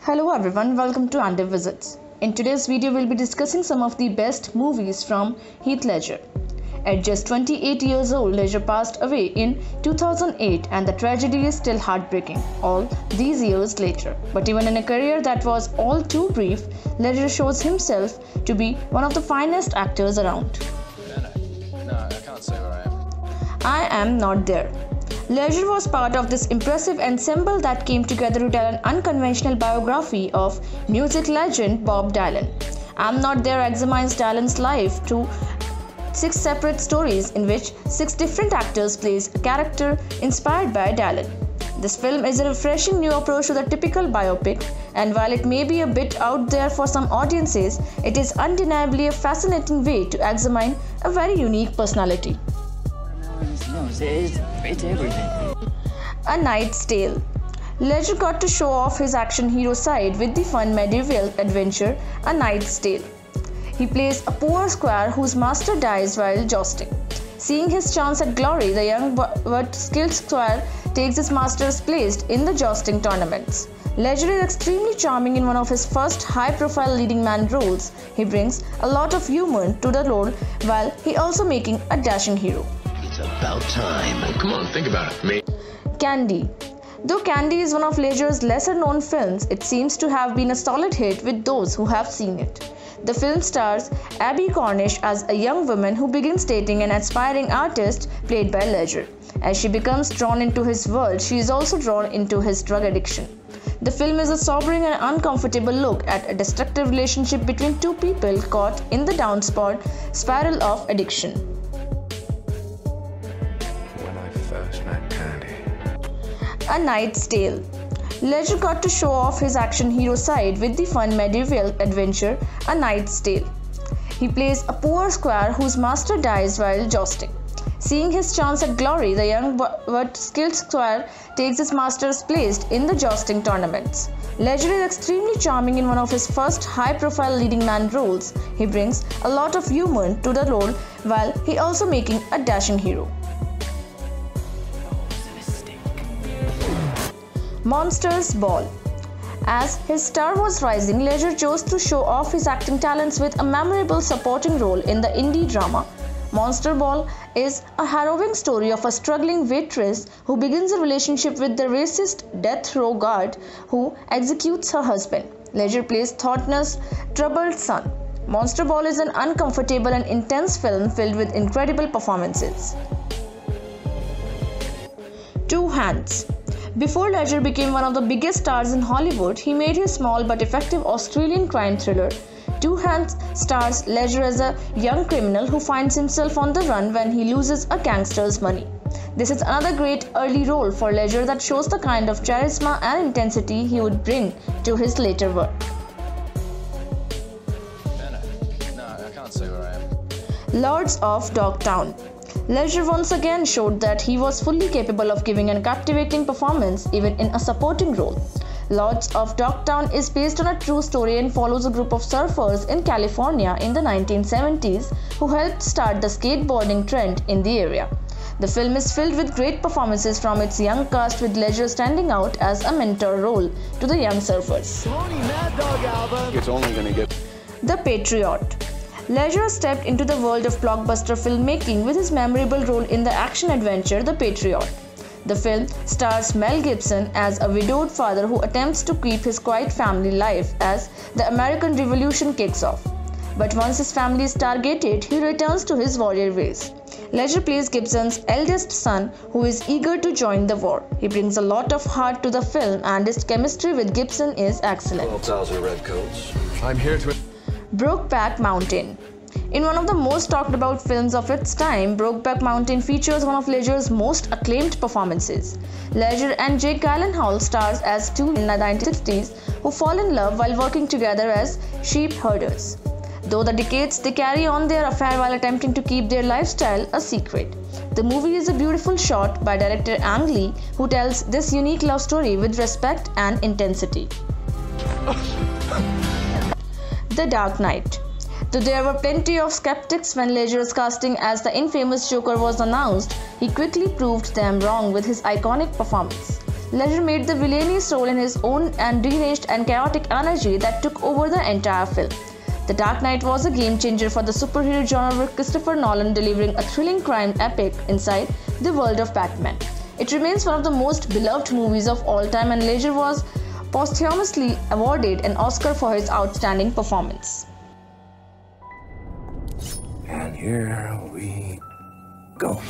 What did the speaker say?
Hello everyone, welcome to Andy Visits. In today's video, we'll be discussing some of the best movies from Heath Ledger. At just 28 years old, Ledger passed away in 2008 and the tragedy is still heartbreaking all these years later. But even in a career that was all too brief, Ledger shows himself to be one of the finest actors around. No, I can't say where I am. I Am Not There. Ledger was part of this impressive ensemble that came together to tell an unconventional biography of music legend Bob Dylan. I'm Not There examines Dylan's life through 6 separate stories in which 6 different actors plays a character inspired by Dylan. This film is a refreshing new approach to the typical biopic, and while it may be a bit out there for some audiences, it is undeniably a fascinating way to examine a very unique personality. It's everything. A Knight's Tale. Ledger got to show off his action hero side with the fun medieval adventure A Knight's Tale. He plays a poor squire whose master dies while jousting. Seeing his chance at glory, the young but skilled squire takes his master's place in the jousting tournaments. Ledger is extremely charming in one of his first high-profile leading man roles. He brings a lot of humor to the role while he also making a dashing hero. It's about time. Come on, think about it. Candy. Though Candy is one of Ledger's lesser-known films, it seems to have been a solid hit with those who have seen it. The film stars Abbie Cornish as a young woman who begins dating an aspiring artist played by Ledger. As she becomes drawn into his world, she is also drawn into his drug addiction. The film is a sobering and uncomfortable look at a destructive relationship between two people caught in the downward spiral of addiction. When I first met Candy. A Knight's Tale. Ledger got to show off his action hero side with the fun medieval adventure A Knight's Tale. He plays a poor squire whose master dies while jousting. Seeing his chance at glory, the young but skilled squire takes his master's place in the jousting tournaments. Ledger is extremely charming in one of his first high-profile leading man roles. He brings a lot of humor to the role while he also making a dashing hero. Monsters Ball. As his star was rising, Ledger chose to show off his acting talents with a memorable supporting role in the indie drama. Monster Ball is a harrowing story of a struggling waitress who begins a relationship with the racist death row guard who executes her husband. Ledger plays Thornton's troubled son. Monster Ball is an uncomfortable and intense film filled with incredible performances. Two Hands. Before Ledger became one of the biggest stars in Hollywood, he made his small but effective Australian crime thriller. Two Hands stars Ledger as a young criminal who finds himself on the run when he loses a gangster's money. This is another great early role for Ledger that shows the kind of charisma and intensity he would bring to his later work. No, I can't say where I am. Lords of Dogtown. Ledger once again showed that he was fully capable of giving a captivating performance even in a supporting role. Lords of Dogtown is based on a true story and follows a group of surfers in California in the 1970s who helped start the skateboarding trend in the area. The film is filled with great performances from its young cast, with Ledger standing out as a mentor role to the young surfers. It's only gonna get. The Patriot. Ledger stepped into the world of blockbuster filmmaking with his memorable role in the action-adventure The Patriot. The film stars Mel Gibson as a widowed father who attempts to keep his quiet family life as the American Revolution kicks off. But once his family is targeted, he returns to his warrior ways. Ledger plays Gibson's eldest son who is eager to join the war. He brings a lot of heart to the film and his chemistry with Gibson is excellent. 12,000 redcoats. I'm here to. Brokeback Mountain. In one of the most talked about films of its time, Brokeback Mountain features one of Ledger's most acclaimed performances. Ledger and Jake Gyllenhaal stars as two in the 1960s who fall in love while working together as sheep herders. Though the decades they carry on their affair while attempting to keep their lifestyle a secret. The movie is a beautiful shot by director Ang Lee, who tells this unique love story with respect and intensity. The Dark Knight. Though there were plenty of skeptics when Ledger's casting as the infamous Joker was announced, he quickly proved them wrong with his iconic performance. Ledger made the villainous role in his own and deranged and chaotic energy that took over the entire film. The Dark Knight was a game changer for the superhero genre, with Christopher Nolan delivering a thrilling crime epic inside the world of Batman. It remains one of the most beloved movies of all time, and Ledger was posthumously awarded an Oscar for his outstanding performance. And here we go.